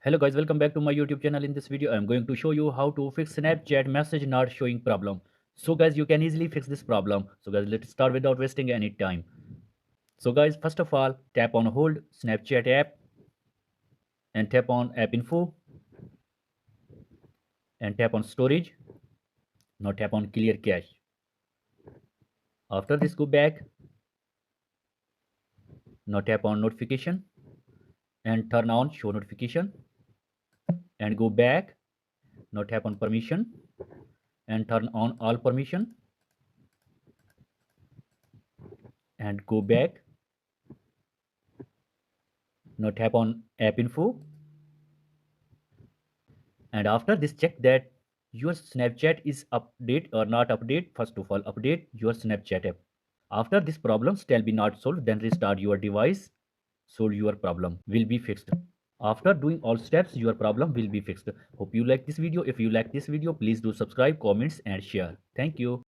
Hello guys, welcome back to my YouTube channel. In this video, I am going to show you how to fix Snapchat message not showing problem. So guys, you can easily fix this problem. So guys, let's start without wasting any time. So guys, first of all, tap on hold Snapchat app and tap on app info and tap on storage. Now tap on clear cache. After this, go back. Now tap on notification and turn on show notification and go back. Now tap on permission and turn on all permission and go back. Now tap on app info and after this check that your Snapchat is update or not update. First of all, update your Snapchat app. After this problem still be not solved, then restart your device so your problem will be fixed. After doing all steps, your problem will be fixed. Hope you like this video. If you like this video, please do subscribe, comments and share. Thank you.